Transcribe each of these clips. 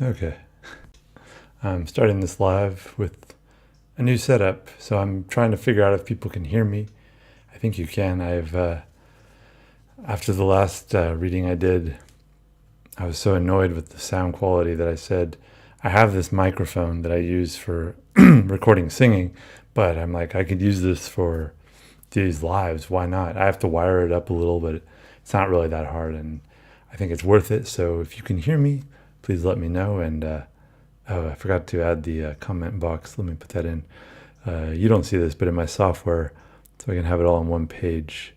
Okay. I'm starting this live with a new setup, so I'm trying to figure out if people can hear me. I think you can. After the last reading I did, I was so annoyed with the sound quality that I said, I have this microphone that I use for recording singing, but I'm like, I could use this for these lives. Why not? I have to wire it up a little, but it's not really that hard, and I think it's worth it. So if you can hear me, please let me know. And oh, I forgot to add the comment box. Let me put that in. You don't see this, but in my software, so I can have it all on one page.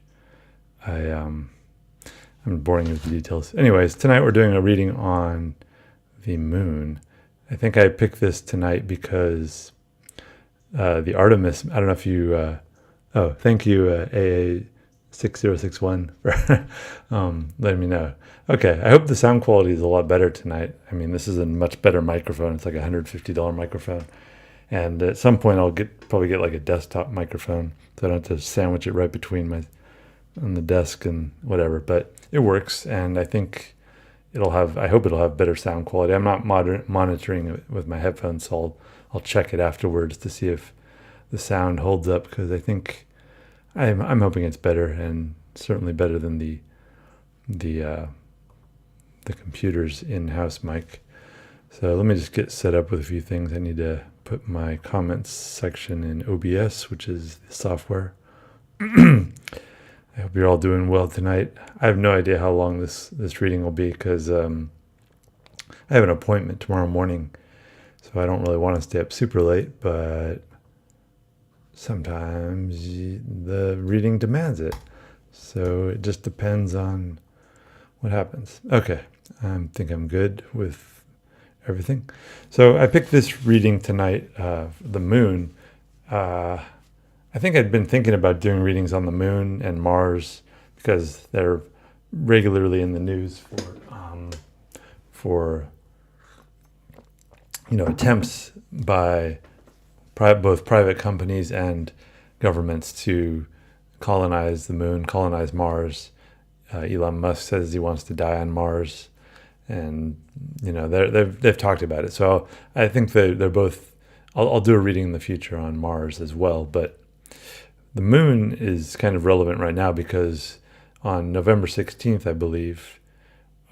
I'm boring you with the details. Anyways, tonight we're doing a reading on the moon. I think I picked this tonight because the Artemis. I don't know if you. Oh, thank you, AA6061 for letting me know. Okay, I hope the sound quality is a lot better tonight. I mean, this is a much better microphone. It's like a $150 microphone. And at some point I'll probably get like a desktop microphone so I don't have to sandwich it right between my on the desk and whatever. But it works, and I think I hope it'll have better sound quality. I'm not monitoring it with my headphones, so I'll check it afterwards to see if the sound holds up, because I think I'm hoping it's better, and certainly better than the computer's in-house mic. So let me just get set up with a few things. I need to put my comments section in OBS, which is the software. I hope you're all doing well tonight. I have no idea how long this reading will be, because I have an appointment tomorrow morning, so I don't really want to stay up super late, but sometimes the reading demands it. So it just depends on what happens. Okay, I think I'm good with everything. So I picked this reading tonight, the moon. I think I'd been thinking about doing readings on the moon and Mars because they're regularly in the news for attempts by both private companies and governments to colonize the moon, colonize Mars. Elon Musk says he wants to die on Mars, and they've talked about it. So I think they're both. I'll do a reading in the future on Mars as well, but the moon is kind of relevant right now because on November 16th, I believe,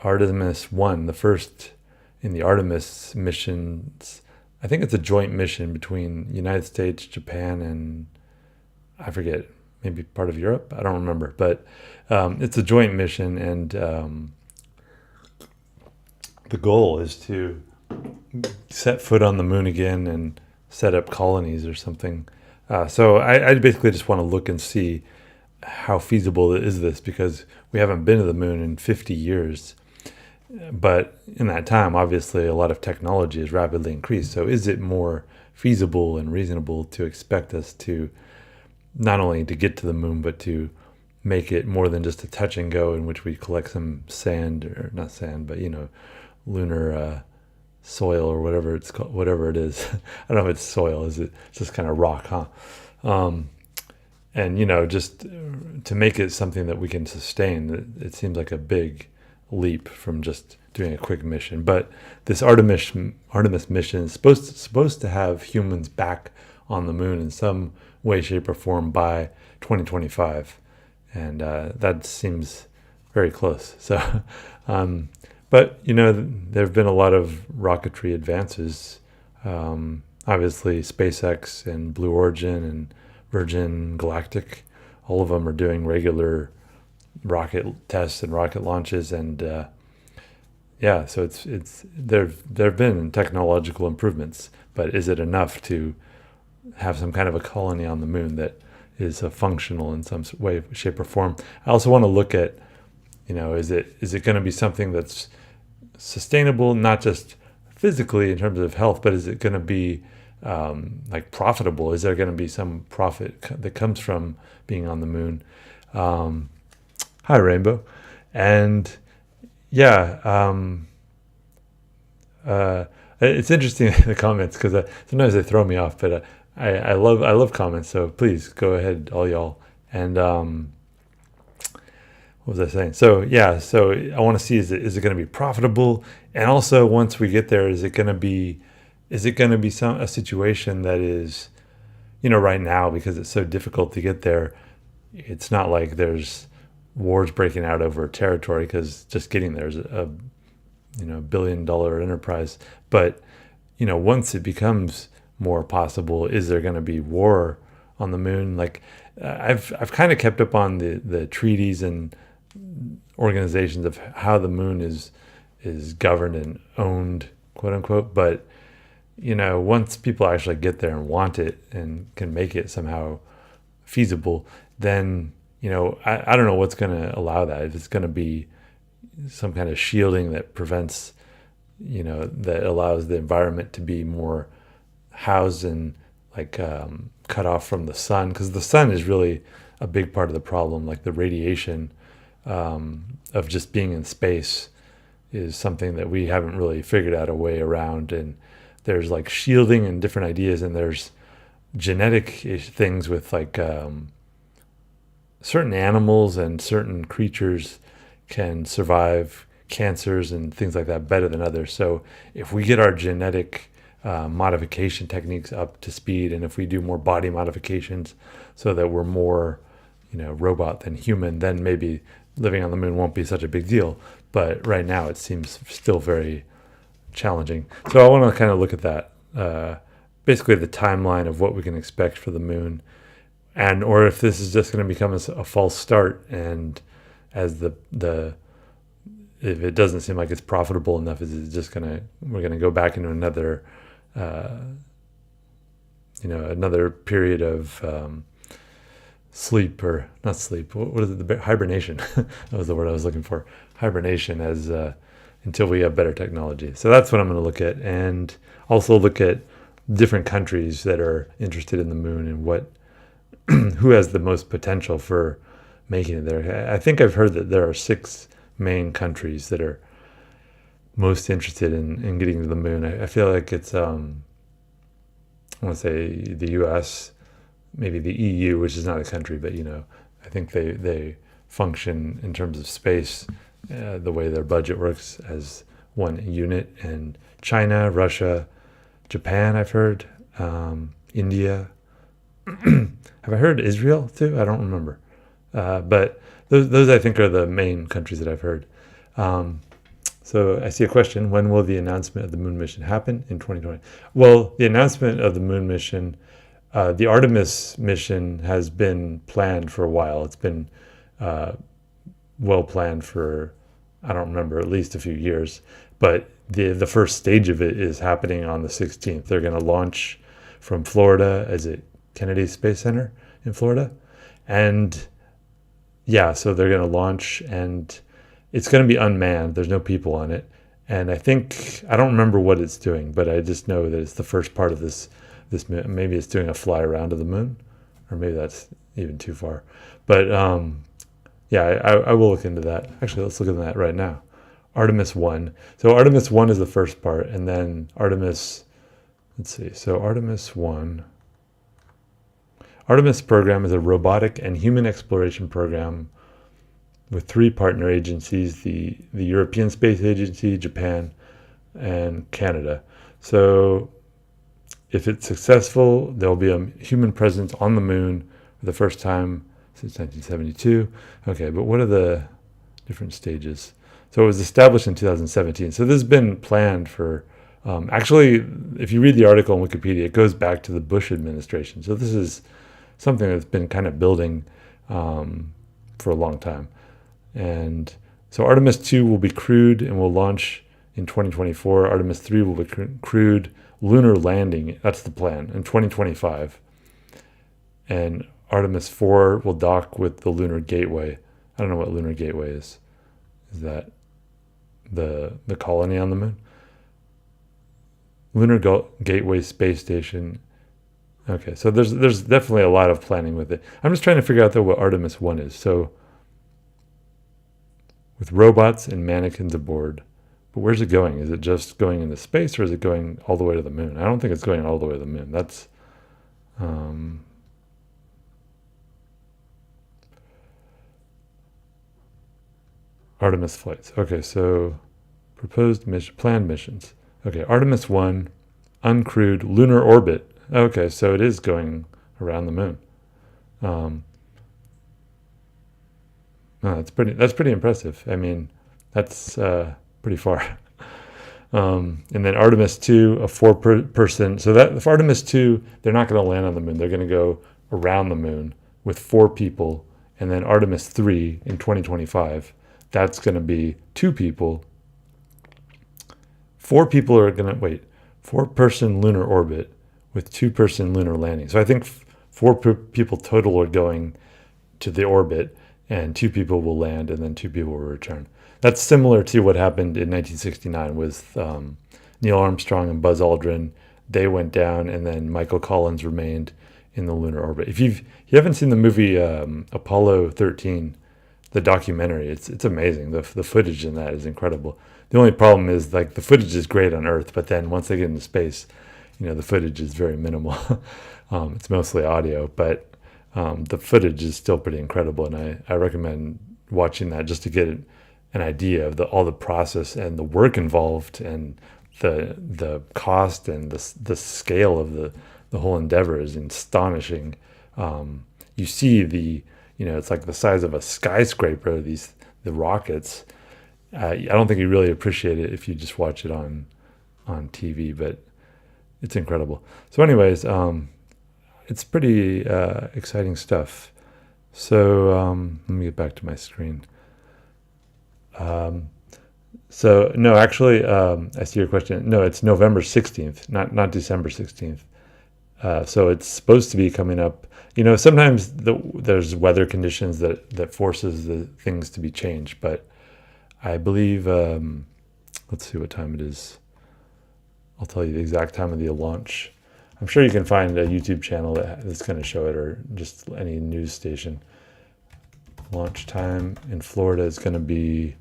Artemis 1, the first in the Artemis missions. I think it's a joint mission between United States, Japan, and I forget, maybe part of Europe. I don't remember, but it's a joint mission, and the goal is to set foot on the moon again and set up colonies or something. So I basically just want to look and see how feasible is this, because we haven't been to the moon in 50 years. But in that time, obviously, a lot of technology has rapidly increased. So is it more feasible and reasonable to expect us to not only to get to the moon, but to make it more than just a touch and go in which we collect some sand, or not sand, but, lunar soil or whatever it's called, whatever it is. I don't know if it's soil. It's just kind of rock, huh? And just to make it something that we can sustain, it seems like a big leap from just doing a quick mission. But this Artemis mission is supposed to have humans back on the moon in some way, shape, or form by 2025, and that seems very close. So. But, there have been a lot of rocketry advances. Obviously, SpaceX and Blue Origin and Virgin Galactic, all of them are doing regular rocket tests and rocket launches. And so there have been technological improvements. But is it enough to have some kind of a colony on the moon that is functional in some way, shape, or form? I also want to look at, is it going to be something that's sustainable, not just physically in terms of health, but is it going to be like profitable? Is there going to be some profit that comes from being on the moon? Hi, Rainbow. And it's interesting the comments, because sometimes they throw me off, but I love comments. So please go ahead, all y'all. And what was I saying? So yeah, so I want to see, is it going to be profitable, and also once we get there, is it going to be a situation that is, right now, because it's so difficult to get there, it's not like there's wars breaking out over territory, because just getting there is a $1 billion enterprise. But once it becomes more possible, is there going to be war on the moon? Like, I've kind of kept up on the treaties and organizations of how the moon is governed and owned, quote unquote. But once people actually get there and want it and can make it somehow feasible, then I don't know what's going to allow that. If it's going to be some kind of shielding that prevents, that allows the environment to be more housed and like cut off from the sun, because the sun is really a big part of the problem. Like the radiation of just being in space is something that we haven't really figured out a way around. And there's like shielding and different ideas, and there's genetic things with like certain animals and certain creatures can survive cancers and things like that better than others. So if we get our genetic modification techniques up to speed, and if we do more body modifications so that we're more robot than human, then maybe living on the moon won't be such a big deal. But right now it seems still very challenging. So I want to kind of look at that, basically the timeline of what we can expect for the moon, or if this is just going to become a false start, and as if it doesn't seem like it's profitable enough, is it just we're gonna go back into another another period of sleep, or not sleep, what is it, hibernation. That was the word I was looking for, hibernation, as until we have better technology. So that's what I'm going to look at, and also look at different countries that are interested in the moon, and who has the most potential for making it there. I think I've heard that there are 6 main countries that are most interested in getting to the moon. I feel like it's I want to say the US, maybe the EU, which is not a country, but I think they function in terms of space, the way their budget works, as one unit. And China, Russia, Japan, I've heard, India. Have I heard Israel too? I don't remember. But those I think are the main countries that I've heard. So I see a question: when will the announcement of the moon mission happen? In 2020? Well, the announcement of the moon mission, the Artemis mission, has been planned for a while. It's been well planned for, I don't remember, at least a few years. But the first stage of it is happening on the 16th. They're going to launch from Florida, is it Kennedy Space Center in Florida? And yeah, so they're going to launch, and it's going to be unmanned. There's no people on it. And I don't remember what it's doing, but I just know that it's the first part of this, maybe it's doing a fly around to the moon, or maybe that's even too far. But yeah, I will look into that. Actually, let's look at that right now. Artemis 1. So Artemis 1 is the first part, and then Artemis, let's see. So Artemis 1. Artemis program is a robotic and human exploration program with 3 partner agencies, the European Space Agency, Japan, and Canada. So if it's successful, there'll be a human presence on the moon for the first time since 1972. Okay, but what are the different stages? So it was established in 2017. So this has been planned for, actually, if you read the article on Wikipedia, it goes back to the Bush administration. So this is something that's been kind of building for a long time. And so Artemis 2 will be crewed and will launch in 2024. Artemis 3 will be crewed lunar landing, that's the plan, in 2025. And Artemis 4 will dock with the Lunar Gateway. I don't know what Lunar Gateway is. Is that the colony on the moon? Lunar Gateway Space Station. Okay, so there's definitely a lot of planning with it. I'm just trying to figure out though what Artemis 1 is. So with robots and mannequins aboard. But where's it going? Is it just going into space, or is it going all the way to the moon? I don't think it's going all the way to the moon. That's Artemis flights. Okay, so proposed mission, planned missions. Okay, Artemis 1, uncrewed lunar orbit. Okay, so it is going around the moon. Um, no, that's pretty impressive. I mean, that's pretty far. And then Artemis 2, a person. So that for Artemis 2, they're not going to land on the moon. They're going to go around the moon with 4 people. And then Artemis 3 in 2025, that's going to be 2 people. 4 people are going to, 4-person lunar orbit with 2-person lunar landing. So I think 4 people total are going to the orbit, and 2 people will land, and then 2 people will return. That's similar to what happened in 1969 with Neil Armstrong and Buzz Aldrin. They went down, and then Michael Collins remained in the lunar orbit. If you haven't seen the movie Apollo 13, the documentary, it's amazing. The footage in that is incredible. The only problem is like the footage is great on Earth, but then once they get into space, the footage is very minimal. It's mostly audio, but the footage is still pretty incredible, and I recommend watching that just to get an idea of all the process and the work involved, and the cost and the scale of the whole endeavor is astonishing. You see it's like the size of a skyscraper. The rockets. I don't think you really appreciate it if you just watch it on TV, but it's incredible. So, anyways, it's pretty exciting stuff. So let me get back to my screen. So no, actually, I see your question. No, it's November 16th, not December 16th. So it's supposed to be coming up. Sometimes there's weather conditions that forces the things to be changed, but I believe, let's see what time it is. I'll tell you the exact time of the launch. I'm sure you can find a YouTube channel that's going to show it, or just any news station. Launch time in Florida is going to be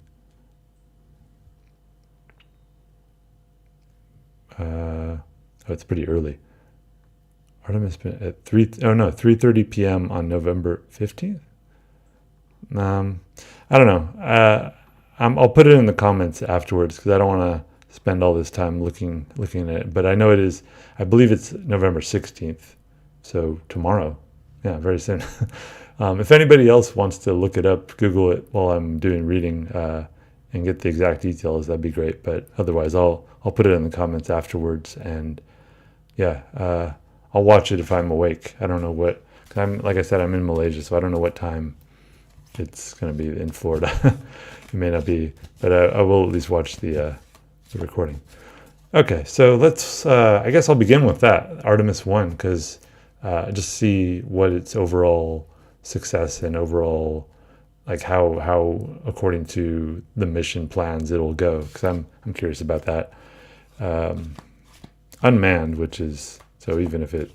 it's pretty early. Artemis at 3:30 p.m. on November 15th. I don't know. I'll put it in the comments afterwards because I don't want to spend all this time looking at it. But I know it is. I believe it's November 16th, so tomorrow. Yeah, very soon. If anybody else wants to look it up, Google it while I'm doing reading and get the exact details, that'd be great. But otherwise, I'll put it in the comments afterwards, and yeah, I'll watch it if I'm awake. I don't know what. Like I said, I'm in Malaysia, so I don't know what time it's going to be in Florida. It may not be, but I will at least watch the recording. Okay, so let's. I guess I'll begin with that Artemis 1 because just see what its overall success and overall like how according to the mission plans it'll go, because I'm curious about that. Unmanned, which is so even if it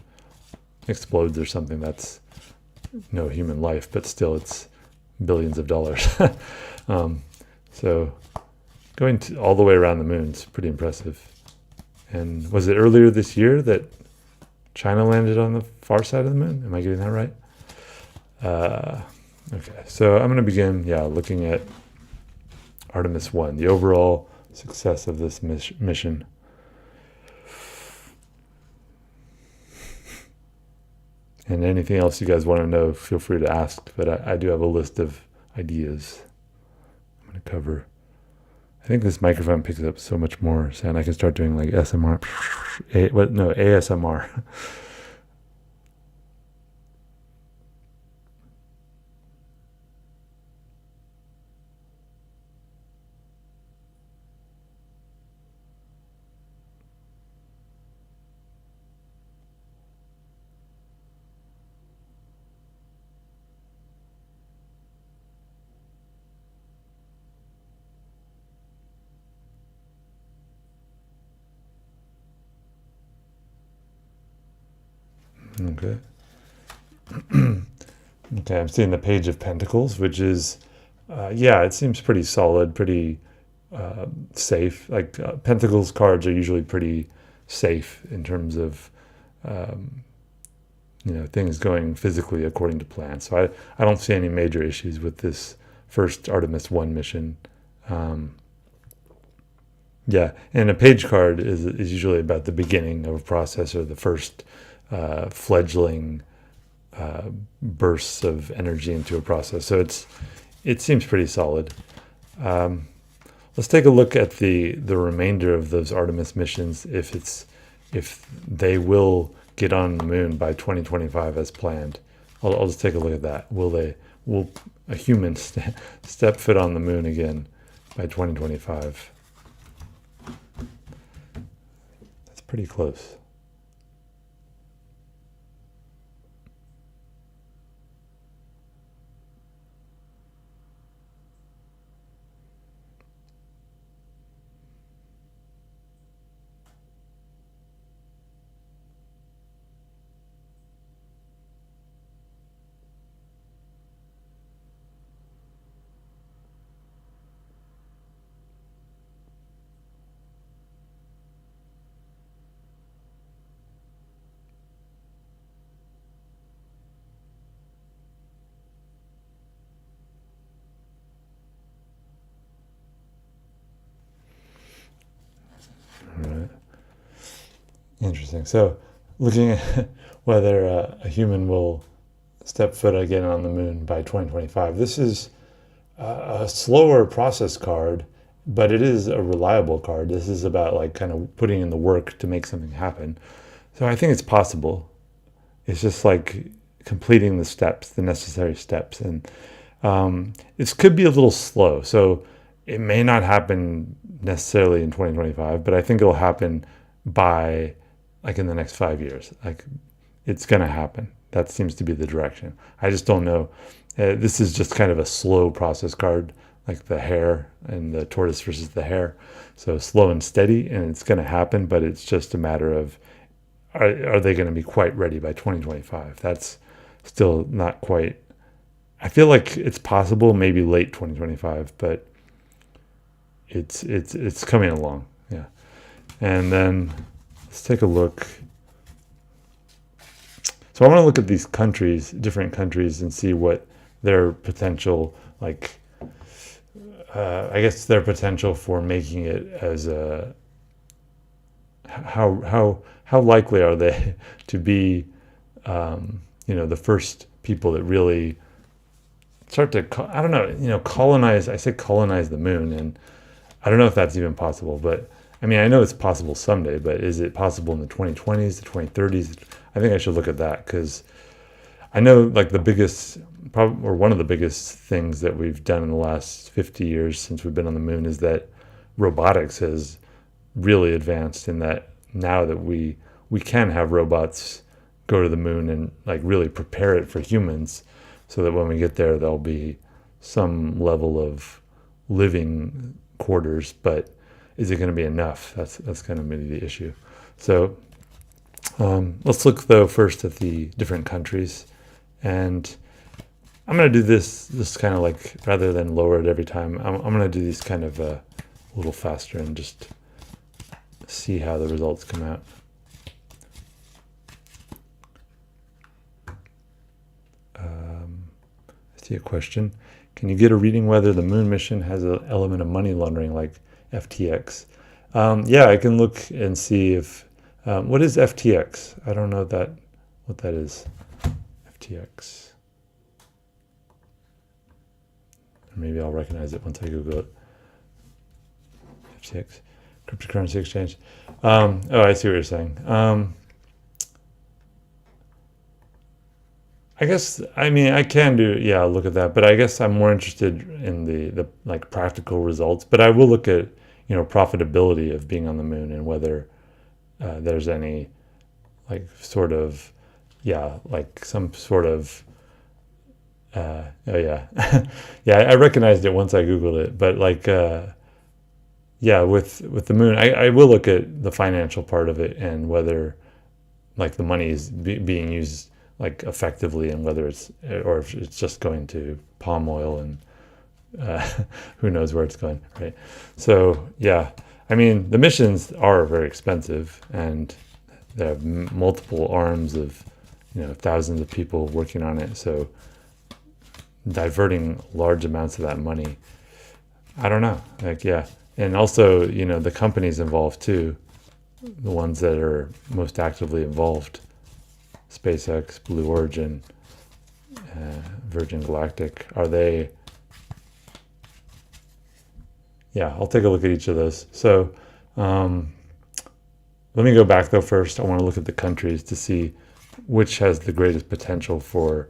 explodes or something, that's no human life, but still it's billions of dollars. So going all the way around the moon is pretty impressive. And was it earlier this year that China landed on the far side of the moon? Am I getting that right? Okay, so I'm going to begin, looking at Artemis 1, the overall success of this mission. And anything else you guys want to know, feel free to ask. But I do have a list of ideas I'm going to cover. I think this microphone picks up so much more sound. I can start doing like SMR. ASMR. Okay. Okay, I'm seeing the Page of Pentacles, which is, it seems pretty solid, pretty safe. Like Pentacles cards are usually pretty safe in terms of, things going physically according to plan. So I don't see any major issues with this first Artemis 1 mission. Yeah, and a page card is usually about the beginning of a process, or the first fledgling bursts of energy into a process. So it seems pretty solid. Let's take a look at the remainder of those Artemis missions, if they will get on the moon by 2025 as planned. I'll just take a look at that. Will a human step foot on the moon again by 2025? That's pretty close. All right. Interesting. So, looking at whether a human will step foot again on the moon by 2025, this is a slower process card, but it is a reliable card. This is about like kind of putting in the work to make something happen. So I think it's possible. It's just like completing the steps, the necessary steps, and this could be a little slow. So it may not happen necessarily in 2025, but I think it'll happen by like in the next 5 years. Like it's going to happen. That seems to be the direction. I just don't know. This is just kind of a slow process card, like the hare and the tortoise versus the hare. So slow and steady, and it's going to happen, but it's just a matter of are they going to be quite ready by 2025? That's still not quite. I feel like it's possible, maybe late 2025, but it's coming along. Yeah. And then let's take a look. So I want to look at these countries, different countries, and see what their potential, like, I guess their potential for making it as a, how likely are they to be, the first people that really start to, I don't know, colonize. I say colonize the moon, and I don't know if that's even possible, but I mean, I know it's possible someday, but is it possible in the 2020s, the 2030s? I think I should look at that, because I know like the biggest, or one of the biggest things that we've done in the last 50 years since we've been on the moon is that robotics has really advanced, in that now that we can have robots go to the moon and like really prepare it for humans, so that when we get there, there'll be some level of living quarters, but is it going to be enough? That's kind of maybe the issue. So let's look though first at the different countries, and I'm going to do this kind of like, rather than lower it every time, I'm going to do these kind of a little faster and just see how the results come out. I see a question. Can you get a reading whether the moon mission has an element of money laundering like FTX? Yeah, I can look and see if, what is FTX? I don't know what that is. FTX. Or maybe I'll recognize it once I Google it. FTX, cryptocurrency exchange. Oh, I see what you're saying. I guess, I mean, I can look at that, but I guess I'm more interested in the like practical results. But I will look at, profitability of being on the moon, and whether there's any like sort of, like some sort of, oh yeah, yeah, I recognized it once I Googled it, but like, with the moon, I will look at the financial part of it, and whether like the money is being used like effectively, and whether or if it's just going to palm oil, and who knows where it's going, right? So yeah, I mean, the missions are very expensive, and they have multiple arms of, thousands of people working on it. So diverting large amounts of that money. I don't know. Like, yeah. And also, the companies involved too, the ones that are most actively involved, SpaceX, Blue Origin, Virgin Galactic, are they? Yeah, I'll take a look at each of those. So let me go back though first. I want to look at the countries to see which has the greatest potential for,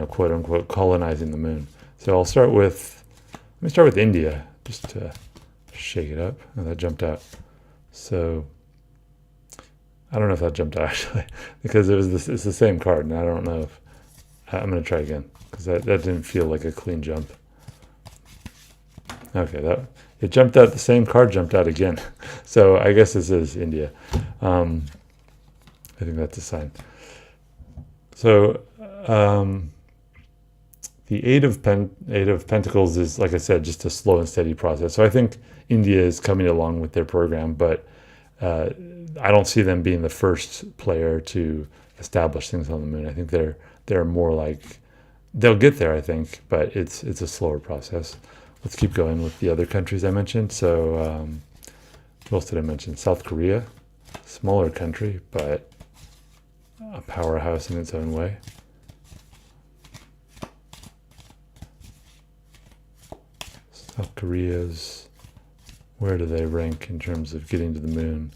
quote unquote, colonizing the moon. So let me start with India, just to shake it up. Oh, that jumped out. So I don't know if that jumped out actually, because it's the same card, and I don't know if I'm going to try again, because that didn't feel like a clean jump. Okay, it jumped out. The same card jumped out again. So I guess this is India. I think that's a sign. So the Eight of Pentacles is, like I said, just a slow and steady process. So I think India is coming along with their program, but I don't see them being the first player to establish things on the moon. I think they're more like, they'll get there, I think, but it's a slower process. Let's keep going with the other countries I mentioned. So what else did I mention? South Korea, smaller country, but a powerhouse in its own way. South Korea's, where do they rank in terms of getting to the moon,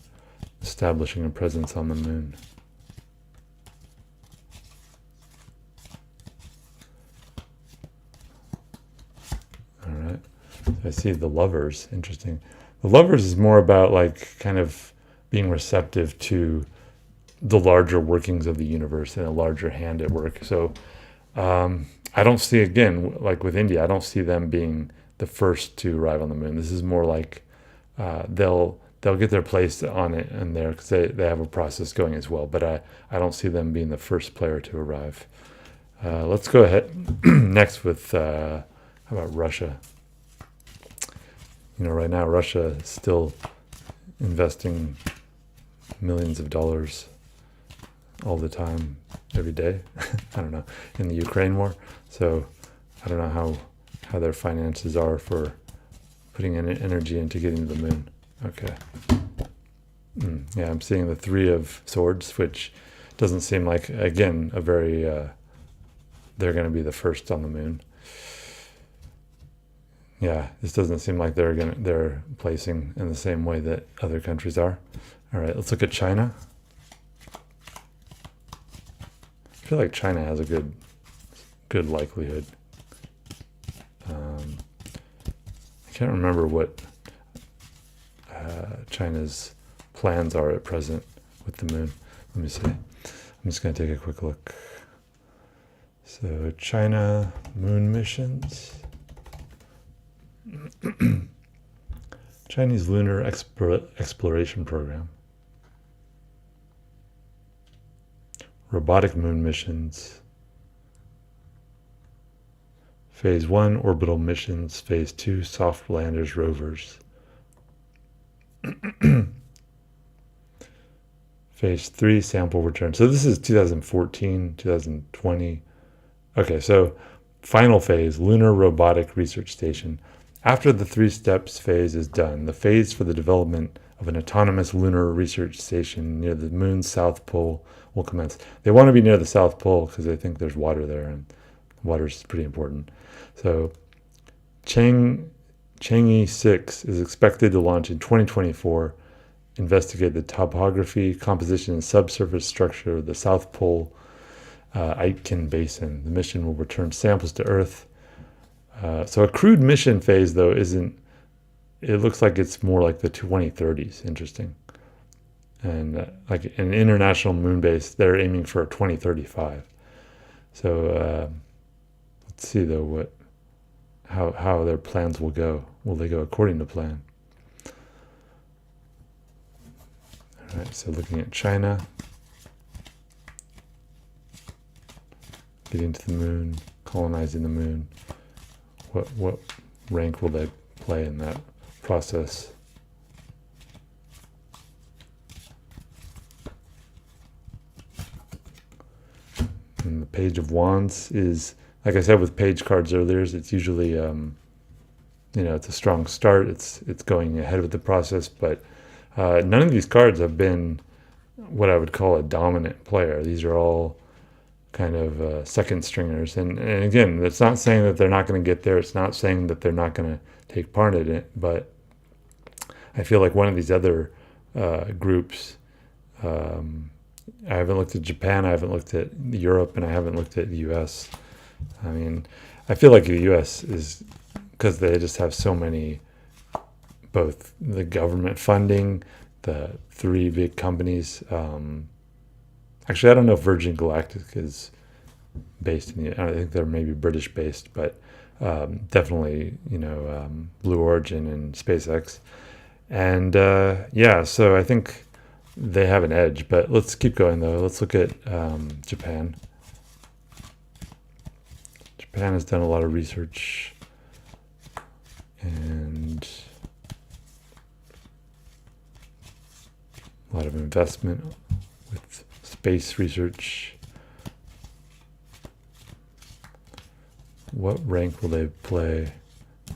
establishing a presence on the moon? All right. So I see the Lovers. Interesting. The Lovers is more about like kind of being receptive to the larger workings of the universe and a larger hand at work. So I don't see, again, like with India, I don't see them being the first to arrive on the moon. This is more like they'll get their place on it and there, because they have a process going as well. But I don't see them being the first player to arrive. Let's go ahead next with how about Russia? Right now Russia is still investing millions of dollars all the time, every day. I don't know, in the Ukraine war. So I don't know how their finances are for putting energy into getting to the moon. Okay. Yeah, I'm seeing the Three of Swords, which doesn't seem like, again, a very they're going to be the first on the moon. Yeah, this doesn't seem like they're placing in the same way that other countries are. All right, let's look at China. I feel like China has a good likelihood. I can't remember what China's plans are at present with the moon. Let me see. I'm just going to take a quick look. So China moon missions. Chinese lunar exploration program. Robotic moon missions. Phase 1, orbital missions. Phase 2, soft landers, rovers. Phase 3, sample return. So this is 2014, 2020. Okay, so final phase, Lunar Robotic Research Station. After the 3 steps phase is done, the phase for the development of an autonomous lunar research station near the moon's south pole will commence. They want to be near the south pole because they think there's water there, and water is pretty important. So Chang'e 6 is expected to launch in 2024, investigate the topography, composition, and subsurface structure of the South Pole Aitken Basin. The mission will return samples to Earth. So a crewed mission phase, though, isn't... It looks like it's more like the 2030s. Interesting. And like an international moon base, they're aiming for 2035. So let's see, though, how their plans will go. Will they go according to plan? All right, so looking at China, getting to the moon, colonizing the moon. What rank will they play in that process? And the Page of Wands is like I said with page cards earlier, it's usually it's a strong start. It's going ahead with the process, but none of these cards have been what I would call a dominant player. These are all kind of second stringers, and again, that's not saying that they're not going to get there. It's not saying that they're not going to take part in it, but I feel like one of these other groups. I haven't looked at Japan, I haven't looked at Europe, and I haven't looked at the US. I mean, I feel like the US is, because they just have so many, both the government funding, the three big companies. Actually, I don't know if Virgin Galactic is based in I think they're maybe British based, but definitely, Blue Origin and SpaceX. And so I think they have an edge, but let's keep going though. Let's look at Japan. Japan has done a lot of research and a lot of investment with space research. What rank will they play?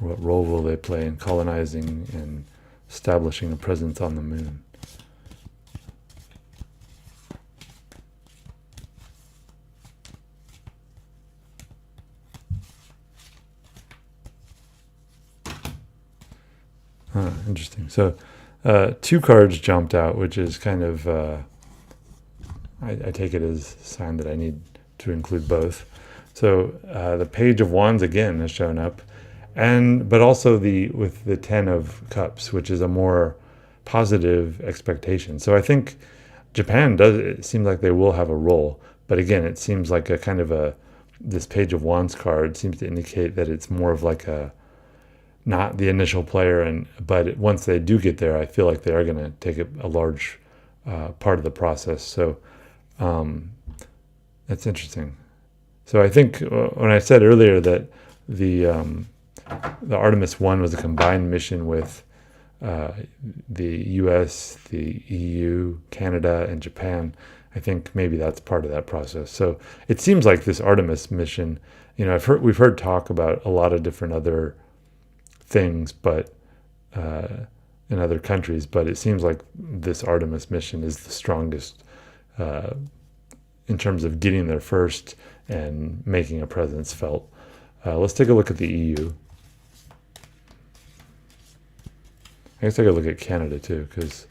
What role will they play in colonizing and establishing a presence on the moon? Interesting. So two cards jumped out, which is kind of, I take it as a sign that I need to include both. So the Page of Wands again has shown up, but also with the Ten of Cups, which is a more positive expectation. So I think Japan it seems like they will have a role, but again, it seems like a kind of this Page of Wands card seems to indicate that it's more of like not the initial player, but once they do get there, I feel like they are going to take a large part of the process. So that's interesting. So I think when I said earlier that the Artemis 1 was a combined mission with the U.S., the EU, Canada, and Japan, I think maybe that's part of that process. So it seems like this Artemis mission, we've heard talk about a lot of different other things, but in other countries, but it seems like this Artemis mission is the strongest in terms of getting there first and making a presence felt. Let's take a look at the EU. I guess I could look at Canada too, because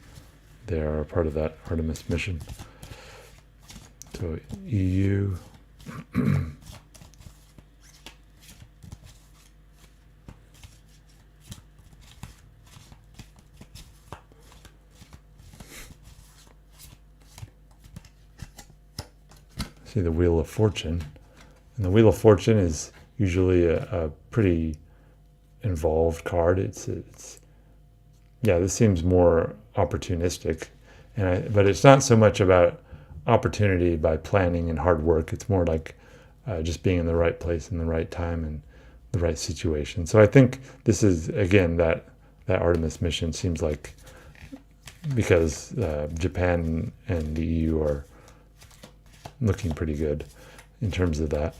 they are a part of that Artemis mission. So EU. See the Wheel of Fortune. And the Wheel of Fortune is usually a pretty involved card. This seems more opportunistic, but it's not so much about opportunity by planning and hard work. It's more like just being in the right place in the right time and the right situation. So I think this is, again, that Artemis mission seems like, because Japan and the EU are looking pretty good in terms of that.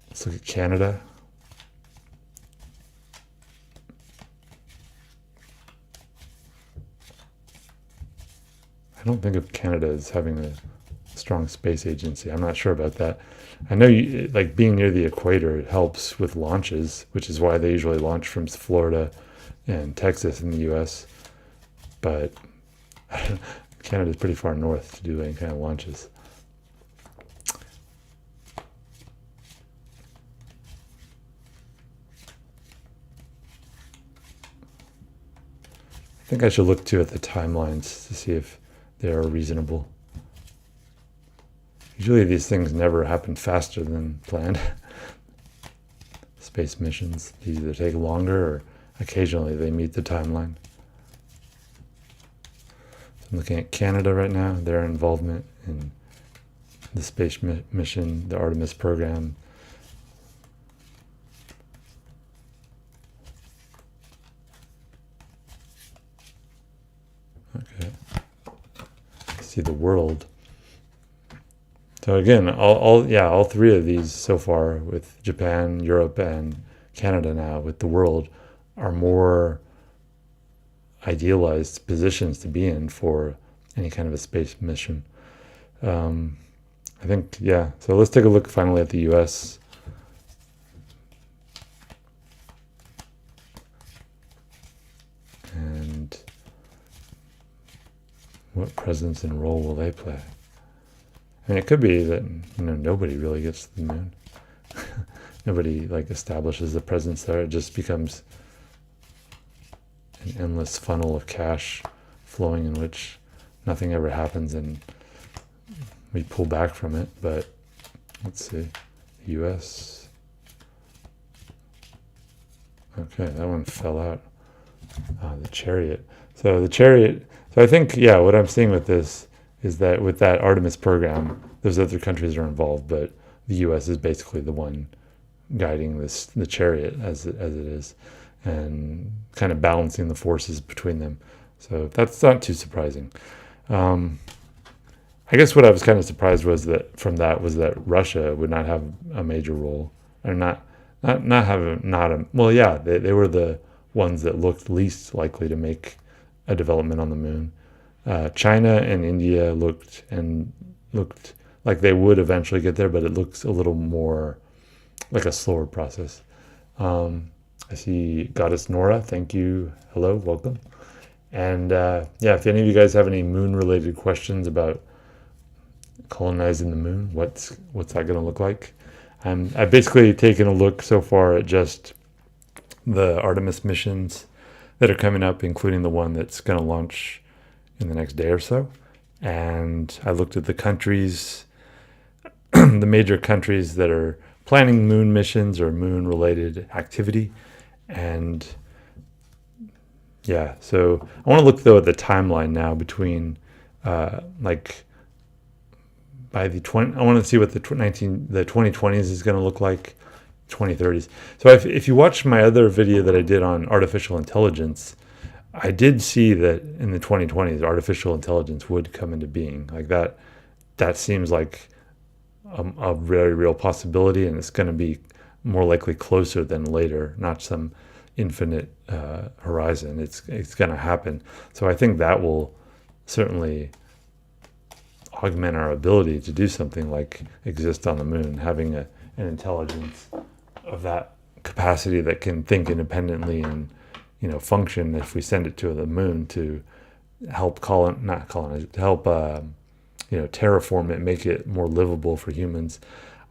Let's look at Canada. I don't think of Canada as having a strong space agency. I'm not sure about that. I know being near the equator, it helps with launches, which is why they usually launch from Florida and Texas in the US. But Canada's pretty far north to do any kind of launches. I think I should look too at the timelines to see if they are reasonable. Usually these things never happen faster than planned. Space missions either take longer or occasionally they meet the timeline. So I'm looking at Canada right now, their involvement in the space mission, the Artemis program. Okay. See the world. So again, all three of these so far, with Japan, Europe, and Canada now, with the world, are more idealized positions to be in for any kind of a space mission. I think, yeah. So let's take a look finally at the U.S. And what presence and role will they play? I mean, it could be that nobody really gets to the moon. Nobody like establishes a presence there. It just becomes an endless funnel of cash flowing in which nothing ever happens, and we pull back from it. But let's see, U.S. Okay, that one fell out. The Chariot. So the Chariot. So I think, yeah, what I'm seeing with this is that with that Artemis program, those other countries are involved, but the U.S. is basically the one guiding the Chariot as it is, and kind of balancing the forces between them. So that's not too surprising. I guess what I was kind of surprised was that Russia would not have a major role, or they were the ones that looked least likely to make a development on the moon. China and India looked like they would eventually get there, but it looks a little more like a slower process. I see Goddess Nora. Thank you. Hello, welcome. And if any of you guys have any moon-related questions about colonizing the moon, what's that going to look like? I've basically taken a look so far at just the Artemis missions that are coming up, including the one that's going to launch in the next day or so. And I looked at the countries, the major countries that are planning moon missions or moon-related activity. And yeah, so I want to look though at the timeline now between by the 20. I want to see what the 2020s is going to look like, 2030s. So if you watch my other video that I did on artificial intelligence, I did see that in the 2020s, artificial intelligence would come into being. Like that seems like a very real possibility, and it's going to be more likely closer than later, not some infinite horizon. It's going to happen. So I think that will certainly augment our ability to do something like exist on the moon, having an intelligence of that capacity that can think independently and function if we send it to the moon to help terraform it, make it more livable for humans.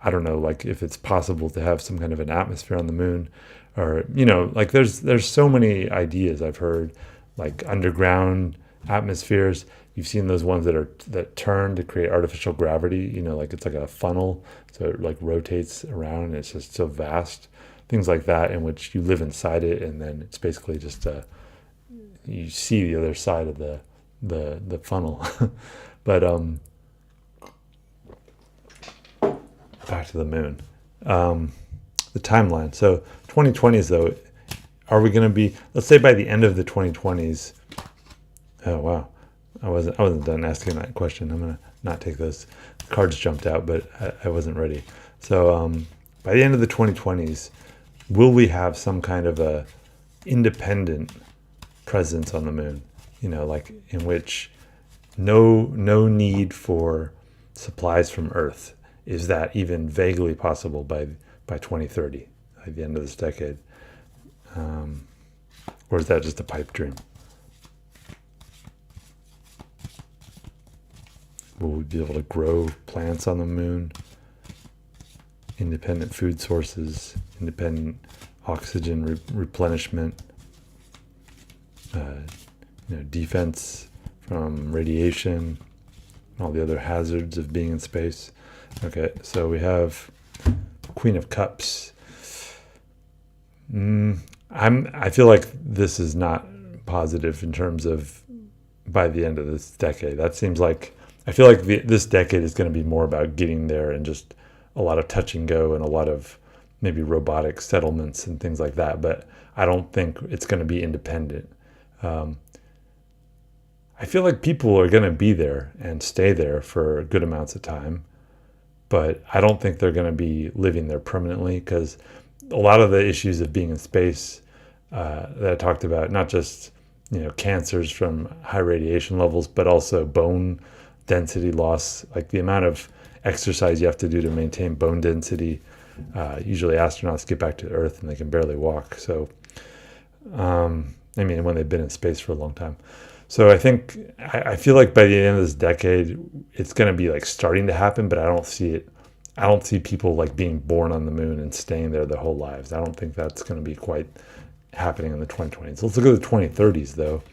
I don't know, like if it's possible to have some kind of an atmosphere on the moon, or like there's so many ideas I've heard, like underground atmospheres. You've seen those ones that turn to create artificial gravity, like it's like a funnel, so it like rotates around and it's just so vast. Things like that, in which you live inside it, and then it's basically just you see the other side of the funnel. But back to the moon, the timeline. So 2020s though, are we going to be? Let's say by the end of the 2020s. Oh wow, I wasn't done asking that question. I'm gonna not take those cards jumped out, but I wasn't ready. So by the end of the 2020s. Will we have some kind of a independent presence on the moon? Like in which no need for supplies from Earth. Is that even vaguely possible by 2030, by the end of this decade? Or is that just a pipe dream? Will we be able to grow plants on the moon? Independent food sources, independent oxygen replenishment, defense from radiation, all the other hazards of being in space. Okay, so we have Queen of Cups. I feel like this is not positive in terms of by the end of this decade. That seems like, I feel like this decade is going to be more about getting there and just a lot of touch and go and a lot of maybe robotic settlements and things like that. But I don't think it's going to be independent. I feel like people are going to be there and stay there for good amounts of time. but I don't think they're going to be living there permanently, because a lot of the issues of being in space that I talked about, not just cancers from high radiation levels, but also bone density loss, like the amount of exercise you have to do to maintain bone density. Usually astronauts get back to Earth and they can barely walk. So, I mean, when they've been in space for a long time. So I feel like by the end of this decade, it's going to be like starting to happen, but I don't see it. I don't see people like being born on the moon and staying there their whole lives. I don't think that's going to be quite happening in the 2020s. Let's look at the 2030s though.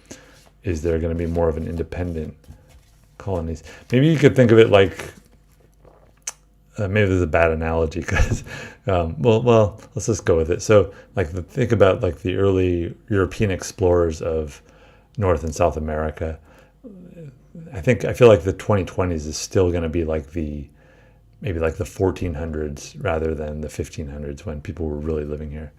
Is there going to be more of an independent colonies? Maybe you could think of it like, maybe there's a bad analogy because, well, let's just go with it. So like think about like the early European explorers of North and South America. I feel like the 2020s is still going to be like maybe like the 1400s rather than the 1500s when people were really living here.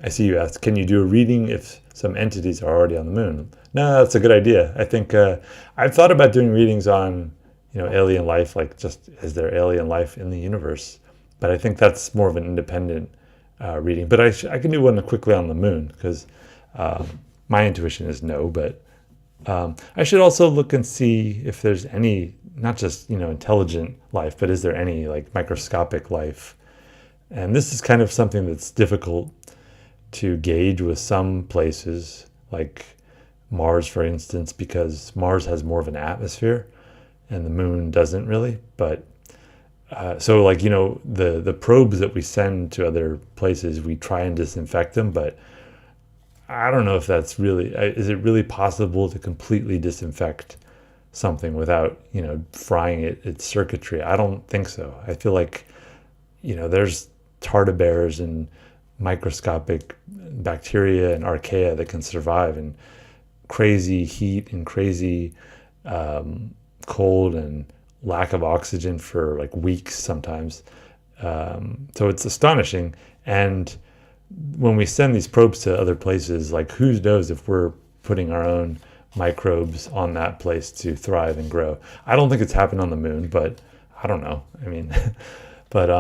I see you asked, can you do a reading if some entities are already on the moon? No, that's a good idea. I think I've thought about doing readings on alien life, like just is there alien life in the universe? But I think that's more of an independent reading. But I can do one quickly on the moon because my intuition is no. But I should also look and see if there's any, not just intelligent life, but is there any like microscopic life? And this is kind of something that's difficult to gauge with some places, like Mars, for instance, because Mars has more of an atmosphere and the moon doesn't really. But so like the probes that we send to other places, we try and disinfect them, but I don't know if that's really, is it really possible to completely disinfect something without frying its circuitry? I don't think so. I feel like there's tardigrades and microscopic bacteria and archaea that can survive in crazy heat and crazy cold and lack of oxygen for like weeks sometimes. So it's astonishing. And when we send these probes to other places, like who knows if we're putting our own microbes on that place to thrive and grow. I don't think it's happened on the moon, but I don't know. I mean, but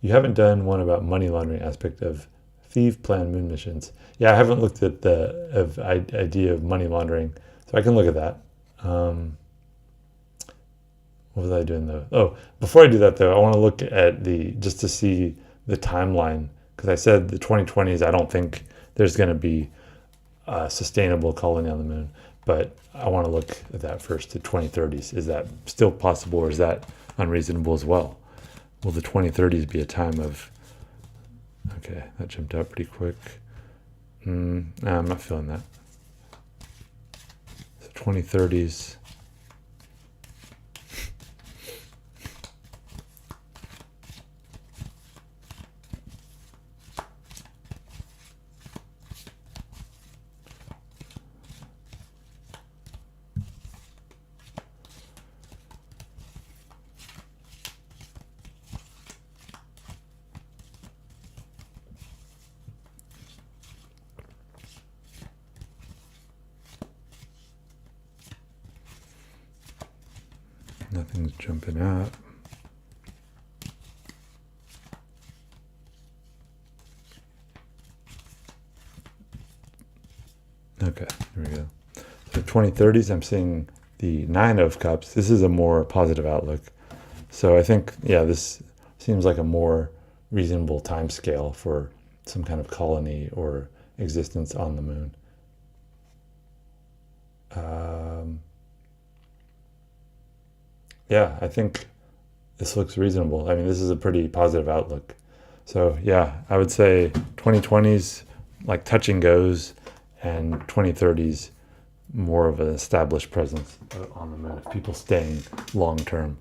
you haven't done one about money laundering aspect of Thief planned moon missions. Yeah, I haven't looked at the idea of money laundering, so I can look at that. What was I doing though? Oh, before I do that though, I want to look at just to see the timeline, because I said the 2020s, I don't think there's going to be a sustainable colony on the moon, but I want to look at that first, the 2030s. Is that still possible, or is that unreasonable as well? Will the 2030s be a time of, okay, that jumped out pretty quick. No, I'm not feeling that. So 2030s. Nothing's jumping out. Okay, here we go. So 2030s, I'm seeing the 9 of Cups. This is a more positive outlook. So I think, yeah, this seems like a more reasonable time scale for some kind of colony or existence on the moon. Yeah, I think this looks reasonable. I mean, this is a pretty positive outlook. So yeah, I would say 2020s, like touch and goes, and 2030s, more of an established presence on the moon, people staying long term.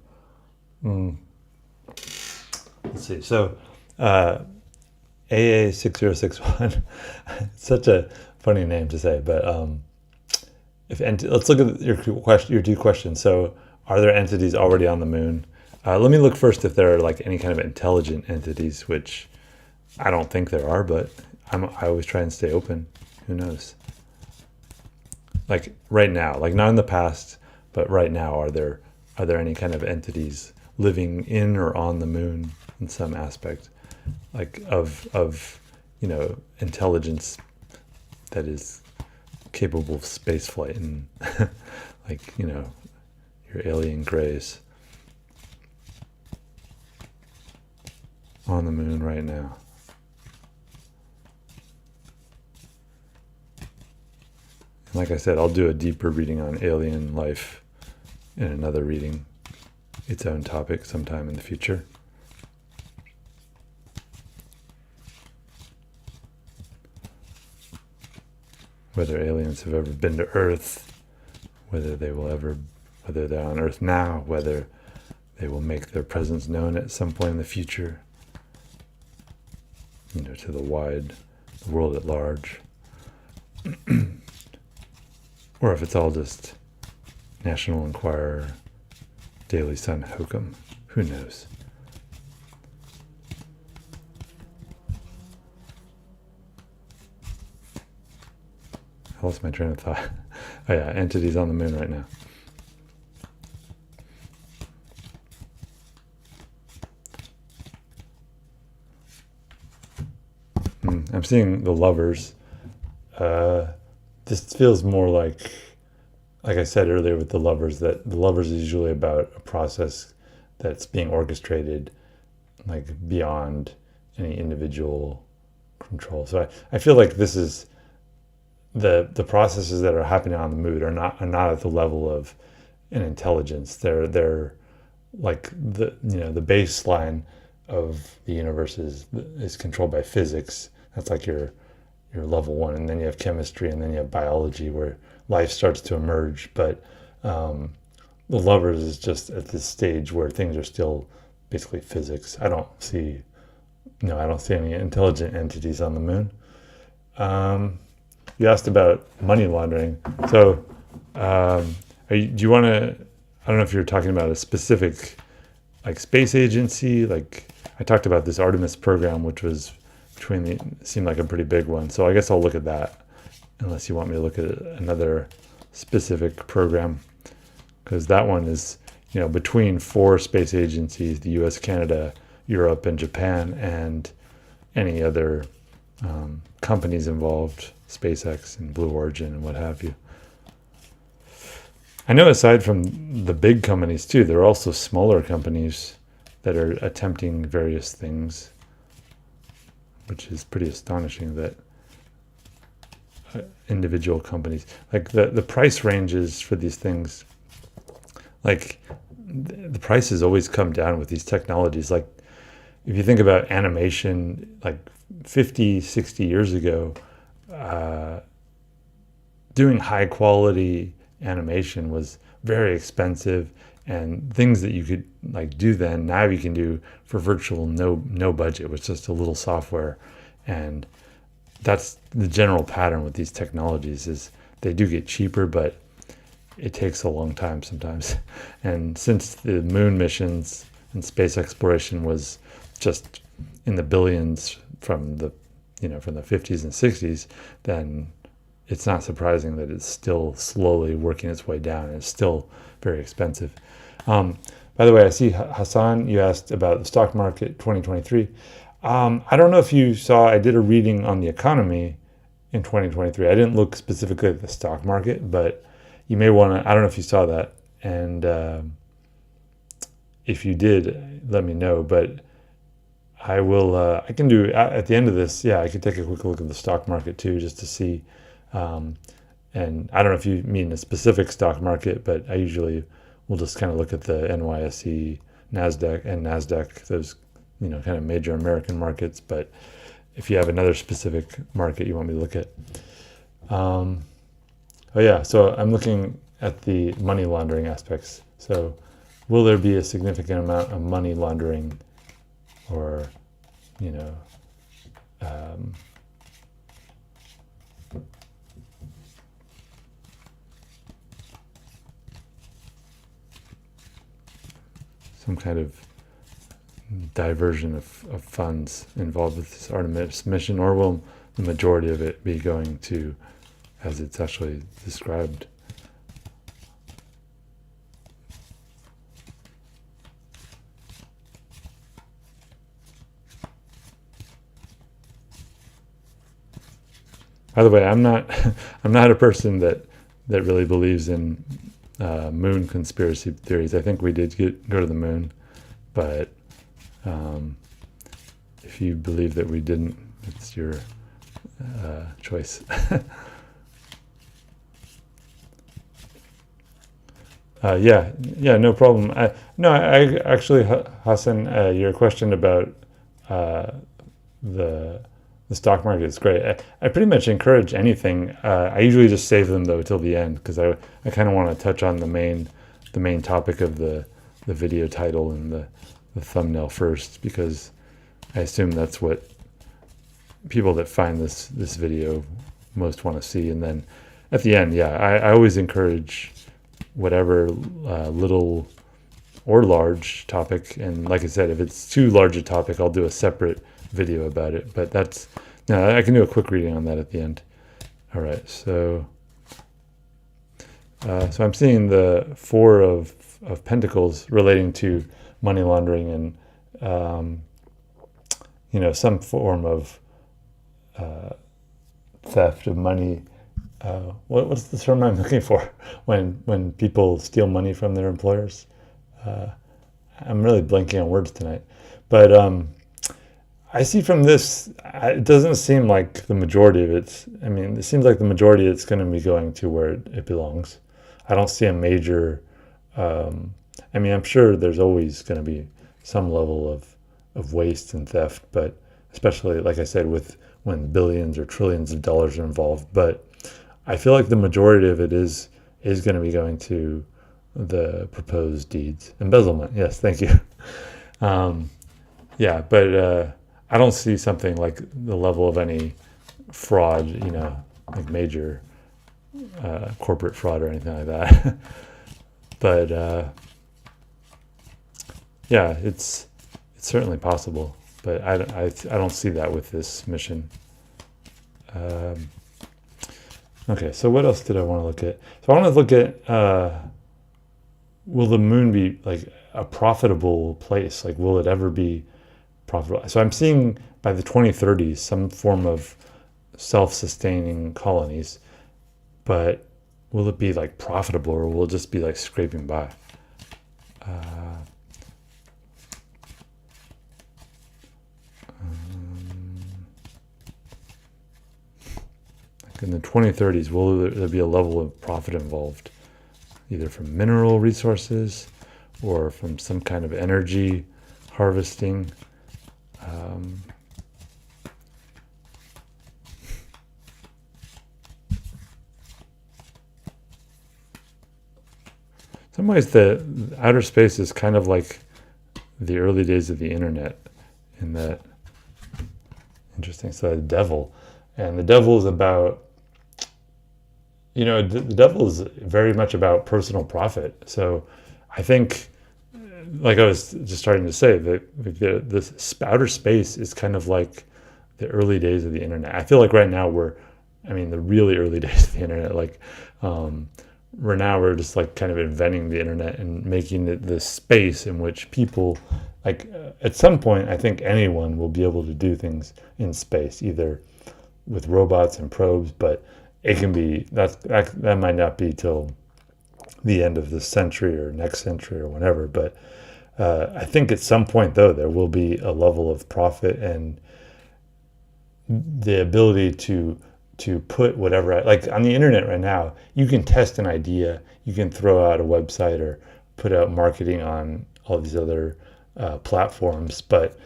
Let's see. So AA6061, such a funny name to say, but let's look at your two questions. So are there entities already on the moon? Let me look first if there are like any kind of intelligent entities, which I don't think there are, but I always try and stay open. Who knows? Like right now, like not in the past, but right now, are there any kind of entities living in or on the moon in some aspect, like of intelligence that is capable of space flight and like your alien grays on the moon right now. And like I said, I'll do a deeper reading on alien life in another reading, its own topic, sometime in the future. Whether aliens have ever been to Earth, whether they're on Earth now, whether they will make their presence known at some point in the future, to the world at large. Or if it's all just National Enquirer, Daily Sun hokum. Who knows? I lost my train of thought. Oh yeah, entities on the moon right now. I'm seeing the Lovers. This feels more like I said earlier with the Lovers, that the Lovers is usually about a process that's being orchestrated like beyond any individual control. So I feel like this is the processes that are happening on the moon are not at the level of an intelligence. They're like the baseline of the universe is controlled by physics. That's like your level one, and then you have chemistry, and then you have biology where life starts to emerge. But the Lovers is just at this stage where things are still basically physics. I don't see any intelligent entities on the moon. You asked about money laundering. So do you want to, I don't know if you're talking about a specific like space agency. Like I talked about this Artemis program, which was seemed like a pretty big one. So I guess I'll look at that, unless you want me to look at another specific program, because that one is between 4 space agencies: the US, Canada, Europe, and Japan, and any other companies involved, SpaceX and Blue Origin and what have you. I know aside from the big companies too, there are also smaller companies that are attempting various things, which is pretty astonishing that individual companies, like the price ranges for these things, like the prices always come down with these technologies. Like if you think about animation, like 50, 60 years ago, doing high quality animation was very expensive, and things that you could like do then, now you can do for virtual no budget with just a little software. And that's the general pattern with these technologies, is they do get cheaper, but it takes a long time sometimes. And since the moon missions and space exploration was just in the billions from the 50s and 60s, then it's not surprising that it's still slowly working its way down. It's still very expensive. By the way, I see Hassan, you asked about the stock market 2023. I don't know if you saw, I did a reading on the economy in 2023. I didn't look specifically at the stock market, but you may want to, I don't know if you saw that. And if you did, let me know. But I will, I can do, at the end of this, I could take a quick look at the stock market too, just to see. And I don't know if you mean a specific stock market, but I usually will just kind of look at the NYSE, NASDAQ, those, kind of major American markets. But if you have another specific market you want me to look at. So I'm looking at the money laundering aspects. So will there be a significant amount of money laundering, or, some kind of diversion of funds involved with this Artemis mission, or will the majority of it be going to, as it's actually described, By the way, I'm not I'm not a person that really believes in moon conspiracy theories. I think we did go to the moon, but um, if you believe that we didn't, it's your choice. Yeah, no problem. I actually, Hassan, your question about uh, the the stock market is great. I pretty much encourage anything. I usually just save them though till the end because I kind of want to touch on the main topic of the video title and the thumbnail first because I assume that's what people that find this video most want to see. And then at the end, yeah, I always encourage whatever little or large topic. And like I said, if it's too large a topic, I'll do a separate video about it. But that's, no, I can do a quick reading on that at the end. All right, so so I'm seeing the Four of Pentacles relating to money laundering and some form of theft of money. What's the term I'm looking for when people steal money from their employers? I'm really blanking on words tonight, but I see from this, it doesn't seem like the majority of it's. I mean, it seems like the majority of it's going to be going to where it belongs. I don't see a major. I mean, I'm sure there's always going to be some level of waste and theft, but especially like I said, with when billions or trillions of dollars are involved. But I feel like the majority of it is going to be going to the proposed deeds. Embezzlement, yes, thank you. Yeah, but I don't see something like the level of any fraud, like major corporate fraud or anything like that. But yeah, it's certainly possible. But I don't see that with this mission. Okay, so what else did I want to look at? So I want to look at will the moon be like a profitable place? Like, will it ever be profitable? So I'm seeing by the 2030s some form of self-sustaining colonies, but will it be like profitable or will it just be like scraping by? In the 2030s, will there be a level of profit involved, either from mineral resources or from some kind of energy harvesting? In some ways, the outer space is kind of like the early days of the internet in that, interesting, so the devil. And the devil is about, the devil is very much about personal profit. So I think, like I was just starting to say, that this outer space is kind of like the early days of the internet. I feel like right now the really early days of the internet, like we're just like kind of inventing the internet and making it the space in which people, like at some point, I think anyone will be able to do things in space, either with robots and probes, but it can be that might not be till the end of this century or next century or whatever. But I think at some point though there will be a level of profit and the ability to put whatever, like on the internet right now, you can test an idea, you can throw out a website or put out marketing on all these other platforms, but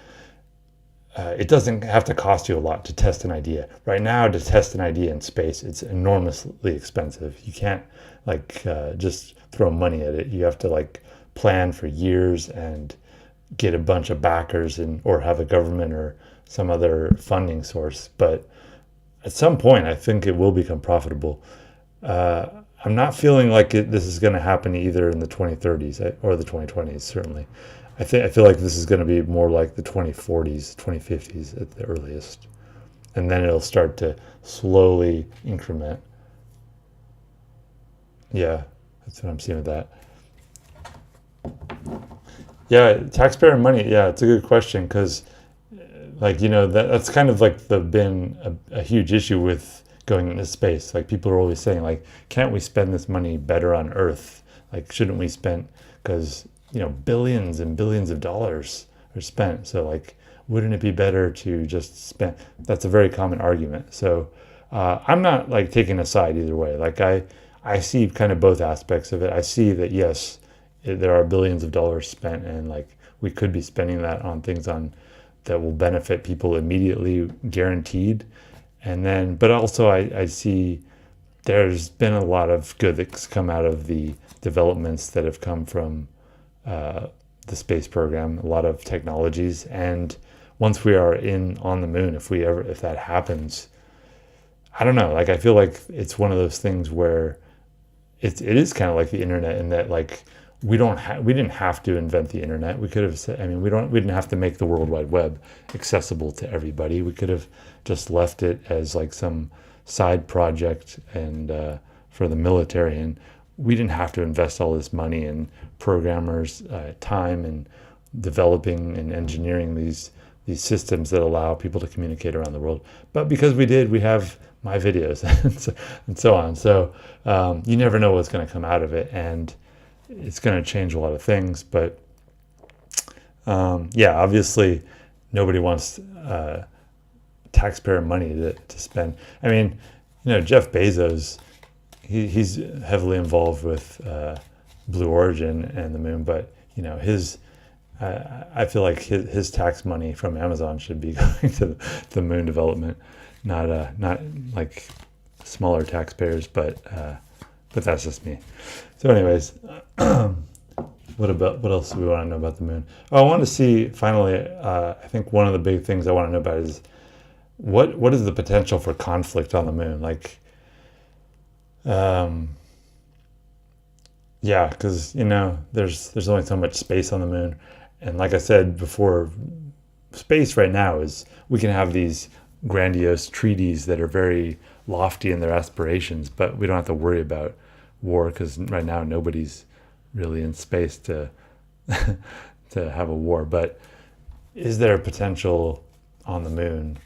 it doesn't have to cost you a lot to test an idea. Right now, to test an idea in space, it's enormously expensive. You can't just throw money at it. You have to plan for years and get a bunch of backers or have a government or some other funding source. But at some point, I think it will become profitable. I'm not feeling like this is going to happen either in the 2030s or the 2020s, certainly. I feel like this is going to be more like the 2040s, 2050s at the earliest. And then it'll start to slowly increment. Yeah, that's what I'm seeing with that. Yeah, taxpayer money. Yeah, it's a good question because, that's kind of like been a huge issue with going into space. Like people are always saying, like, can't we spend this money better on Earth? Like, shouldn't we spend, because, billions and billions of dollars are spent. So like, wouldn't it be better to just spend? That's a very common argument. So I'm not like taking a side either way. Like I see kind of both aspects of it. I see that yes, there are billions of dollars spent, and like we could be spending that on things on that will benefit people immediately, guaranteed. And then, but also I see there's been a lot of good that's come out of the developments that have come from the space program, a lot of technologies. And once we are on the moon, if that happens, I don't know, like I feel like it's one of those things where it is kind of like the internet, in that like we didn't have to invent the internet. We could have said, I mean, we didn't have to make the World Wide Web accessible to everybody. We could have just left it as like some side project and for the military, and we didn't have to invest all this money and programmers time and developing and engineering these systems that allow people to communicate around the world. But because we did, we have my videos and so on. So you never know what's going to come out of it, and it's going to change a lot of things. But yeah, obviously nobody wants taxpayer money to spend. I mean, Jeff Bezos, he's heavily involved with Blue Origin and the moon, but I feel like his tax money from Amazon should be going to the moon development, not like smaller taxpayers, but that's just me. So anyways, what else do we want to know about the moon? Oh, I want to see finally, I think one of the big things I want to know about is what is the potential for conflict on the moon? Like, yeah, because there's only so much space on the moon, and like I said before, space right now is, we can have these grandiose treaties that are very lofty in their aspirations, but we don't have to worry about war, because right now nobody's really in space to to have a war. But is there potential on the moon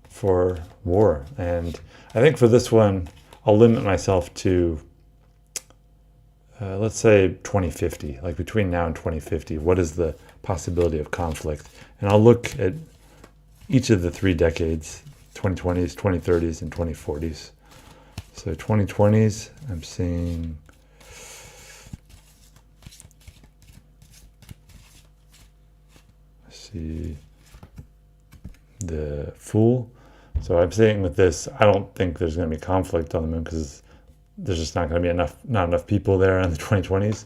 for war? And I think for this one, I'll limit myself to let's say 2050, like between now and 2050, what is the possibility of conflict? And I'll look at each of the 3 decades, 2020s, 2030s, and 2040s. So 2020s, I'm seeing the Fool. So I'm saying with this, I don't think there's going to be conflict on the moon, because there's just not going to be not enough people there in the 2020s.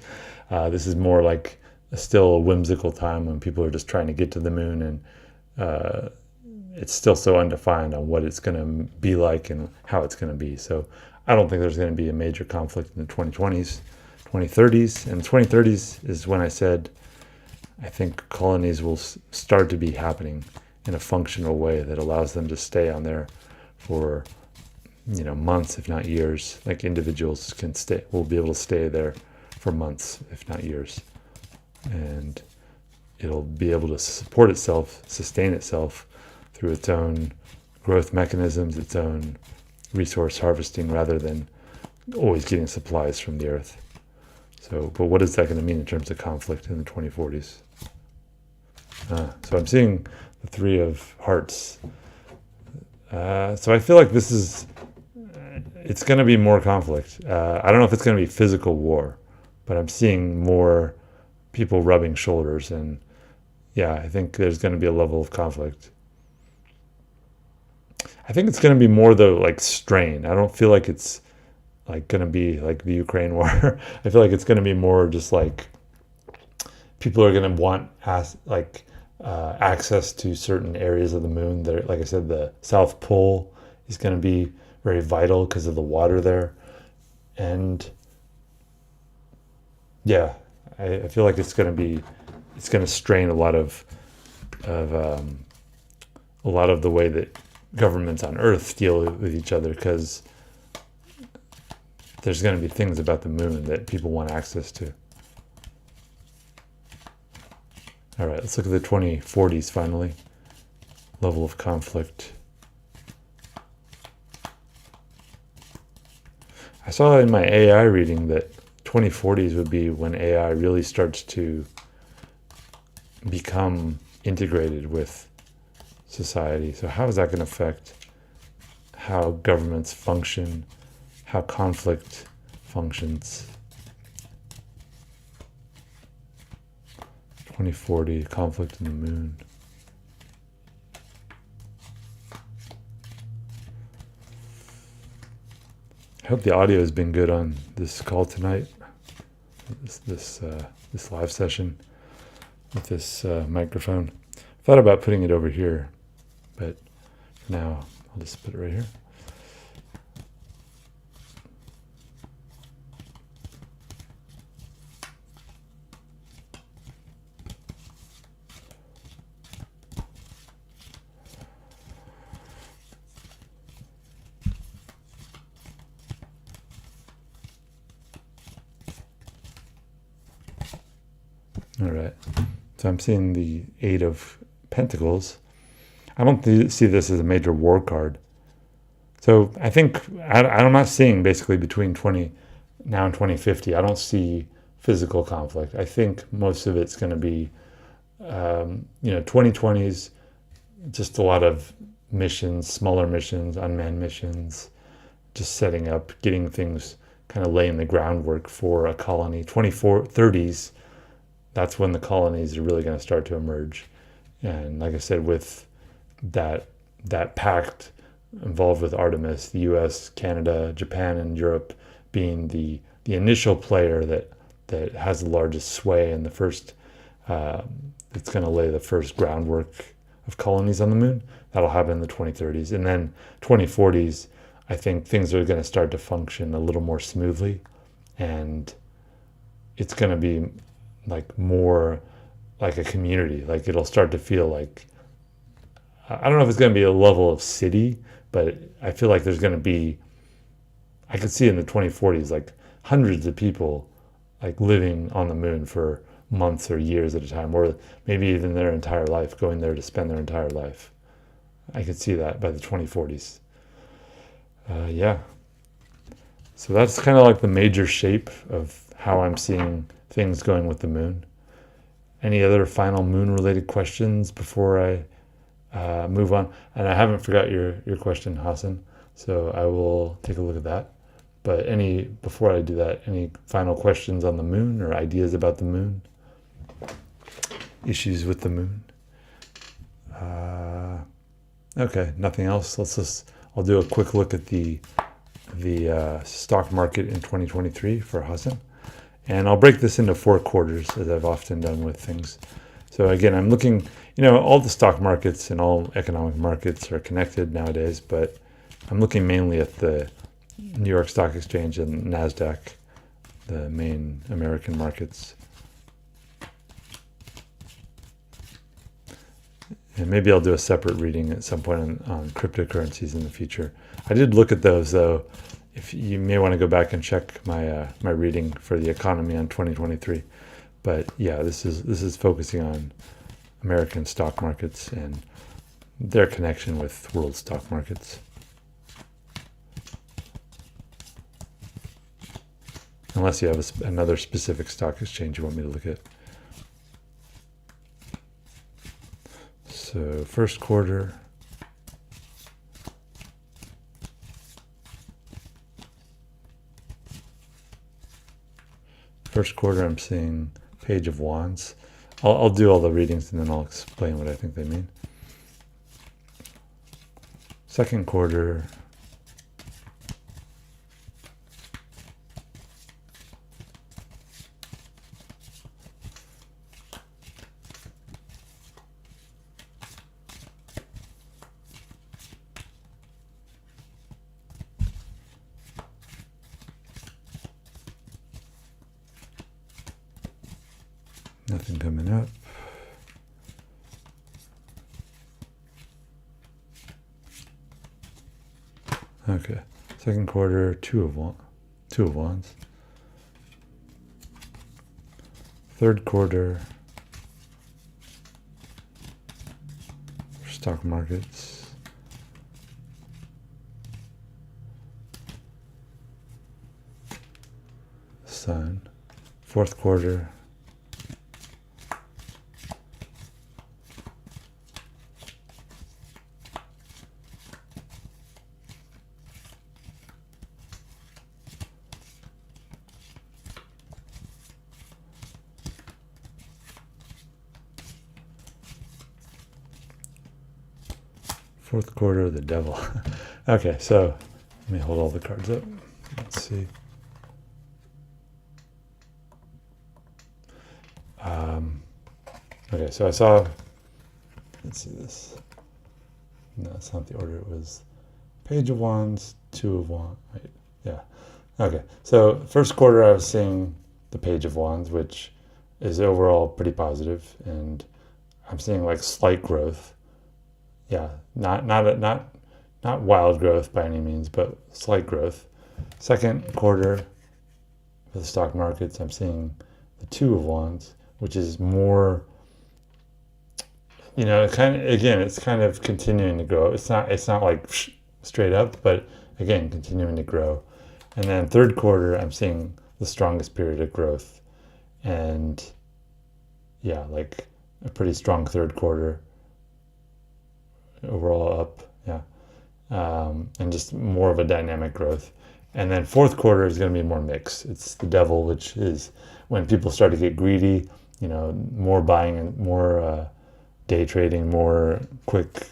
This is more like still a whimsical time when people are just trying to get to the moon, and it's still so undefined on what it's going to be like and how it's going to be. So I don't think there's going to be a major conflict in the 2020s, 2030s. And 2030s is when I said I think colonies will start to be happening in a functional way that allows them to stay on there for months, if not years. Like individuals will be able to stay there for months, if not years, and it'll be able to support itself, sustain itself through its own growth mechanisms, its own resource harvesting, rather than always getting supplies from the earth. So, but what is that going to mean in terms of conflict in the 2040s? So I'm seeing the 3 of Hearts. So I feel like it's going to be more conflict. I don't know if it's going to be physical war, but I'm seeing more people rubbing shoulders, and yeah, I think there's going to be a level of conflict. I think it's going to be more though like strain. I don't feel like it's like going to be like the Ukraine war. I feel like it's going to be more just like people are going to want access to certain areas of the moon. There, like I said, the South Pole is going to be very vital because of the water there, and yeah, I feel like it's going to strain a lot of the way that governments on Earth deal with each other, because there's going to be things about the moon that people want access to. All right, let's look at the 2040s finally. Level of conflict. I saw in my AI reading that 2040s would be when AI really starts to become integrated with society. So how is that going to affect how governments function, how conflict functions? 2040, conflict in the moon. I hope the audio has been good on this call tonight, this live session with this microphone. I thought about putting it over here, but for now I'll just put it right here. All right, so I'm seeing the Eight of Pentacles. I don't see this as a major war card. So I think I'm not seeing basically between now and 2050. I don't see physical conflict. I think most of it's going to be, 2020s, just a lot of missions, smaller missions, unmanned missions, just setting up, getting things, kind of laying the groundwork for a colony. 30s. That's when the colonies are really going to start to emerge. And like I said, with that pact involved with Artemis, the US, Canada, Japan, and Europe being the initial player that has the largest sway and the first, it's going to lay the first groundwork of colonies on the moon. That'll happen in the 2030s. And then 2040s, I think things are going to start to function a little more smoothly. And it's going to be like more like a community. Like it'll start to feel like, I don't know if it's going to be a level of city, but I feel like there's going to be, I could see in the 2040s, like hundreds of people like living on the moon for months or years at a time, or maybe even their entire life, going there to spend their entire life. I could see that by the 2040s. Yeah. So that's kind of like the major shape of how I'm seeing things going with the moon. Any other final moon-related questions before I move on? And I haven't forgot your question, Hassan, so I will take a look at that. But before I do that, any final questions on the moon or ideas about the moon? Issues with the moon? Okay, nothing else. I'll do a quick look at the stock market in 2023 for Hassan. And I'll break this into 4 quarters, as I've often done with things. So again, I'm looking, all the stock markets and all economic markets are connected nowadays, but I'm looking mainly at the New York Stock Exchange and NASDAQ, the main American markets. And maybe I'll do a separate reading at some point on cryptocurrencies in the future. I did look at those, though. If you may want to go back and check my reading for the economy on 2023, but yeah, this is focusing on American stock markets and their connection with world stock markets. Unless you have another specific stock exchange you want me to look at. So first quarter. First quarter, I'm seeing Page of Wands. I'll do all the readings and then I'll explain what I think they mean. Second quarter. Nothing coming up. Okay. Second quarter, Two of Wands. Third quarter, stock markets. fourth quarter. Fourth quarter, the devil. Okay, so let me hold all the cards up. Let's see. Okay, so I saw, let's see this. No, it's not the order. It was Page of Wands, Two of Wands. Right? Yeah. Okay, so first quarter I was seeing the Page of Wands, which is overall pretty positive, and I'm seeing like slight growth. Yeah, not wild growth by any means, but slight growth. Second quarter for the stock markets, I'm seeing the Two of Wands, which is more, it's kind of continuing to grow. It's not like straight up, but again, continuing to grow. And then third quarter, I'm seeing the strongest period of growth, and yeah, like a pretty strong third quarter. Overall up, yeah, and just more of a dynamic growth. And then fourth quarter is going to be more mixed. It's the devil, which is when people start to get greedy, more buying and more day trading, more quick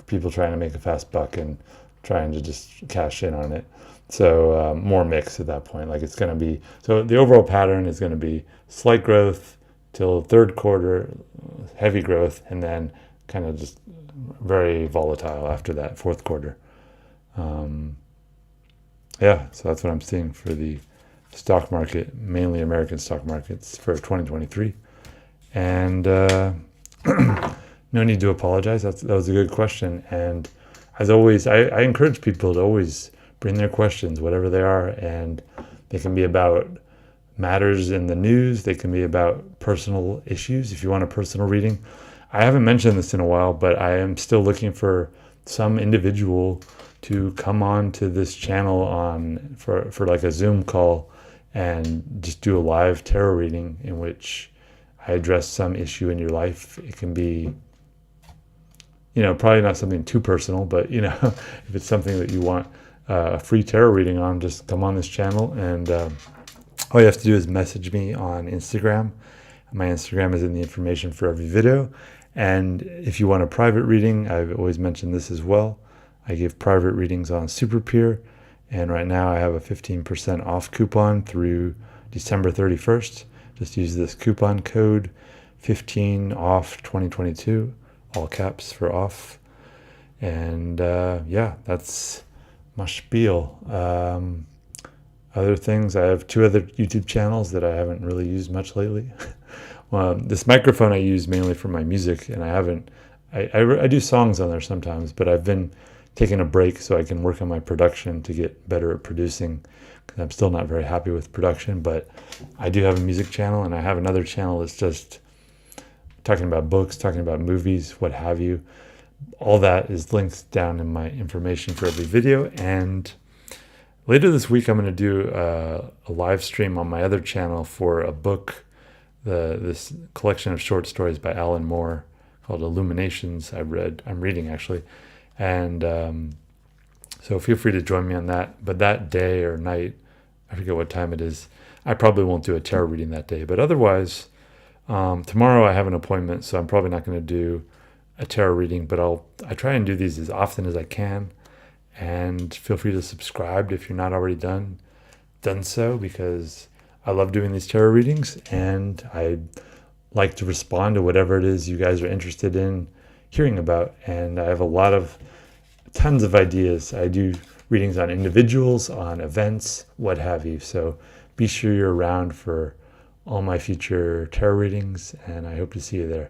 people trying to make a fast buck and trying to just cash in on it. So more mixed at that point. Like it's going to be, so the overall pattern is going to be slight growth till third quarter, heavy growth, and then kind of just very volatile after that fourth quarter. Yeah, so that's what I'm seeing for the stock market, mainly American stock markets for 2023. And no need to apologize. That was a good question. And as always, I encourage people to always bring their questions, whatever they are, and they can be about matters in the news. They can be about personal issues. If you want a personal reading, I haven't mentioned this in a while, but I am still looking for some individual to come on to this channel for like a Zoom call and just do a live tarot reading in which I address some issue in your life. It can be, probably not something too personal, but if it's something that you want a free tarot reading on, just come on this channel, and all you have to do is message me on Instagram. My Instagram is in the information for every video. And if you want a private reading, I've always mentioned this as well. I give private readings on SuperPeer, and right now I have a 15% off coupon through December 31st. Just use this coupon code 15OFF2022, all caps for off. And yeah, that's my spiel. Other things, I have 2 other YouTube channels that I haven't really used much lately. This microphone I use mainly for my music, and I do songs on there sometimes, but I've been taking a break so I can work on my production to get better at producing, because I'm still not very happy with production. But I do have a music channel, and I have another channel that's just talking about books, talking about movies, what have you. All that is linked down in my information for every video. And later this week, I'm going to do a live stream on my other channel for a book, this collection of short stories by Alan Moore called Illuminations. I'm reading actually. And so feel free to join me on that. But that day or night, I forget what time it is, I probably won't do a tarot reading that day. But otherwise, tomorrow I have an appointment, so I'm probably not going to do a tarot reading, but I try and do these as often as I can. And feel free to subscribe if you're not already done so, because I love doing these tarot readings, and I like to respond to whatever it is you guys are interested in hearing about. And I have tons of ideas. I do readings on individuals, on events, what have you. So be sure you're around for all my future tarot readings, and I hope to see you there.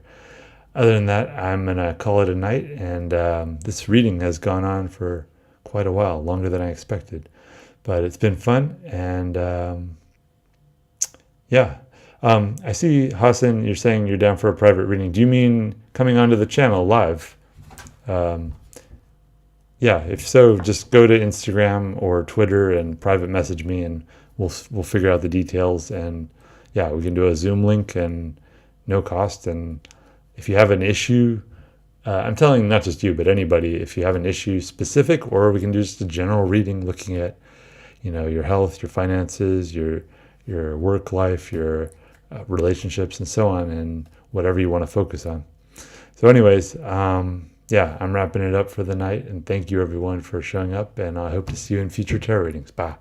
Other than that, I'm going to call it a night, and this reading has gone on for quite a while, longer than I expected. But it's been fun, and yeah. I see, Hassan, you're saying you're down for a private reading. Do you mean coming onto the channel live? Yeah, if so, just go to Instagram or Twitter and private message me, and we'll figure out the details. And yeah, we can do a Zoom link and no cost. And if you have an issue, I'm telling not just you, but anybody, if you have an issue specific, or we can do just a general reading looking at, your health, your finances, your work life, your relationships, and so on, and whatever you want to focus on. So anyways, yeah, I'm wrapping it up for the night, and thank you everyone for showing up, and I hope to see you in future tarot readings. Bye.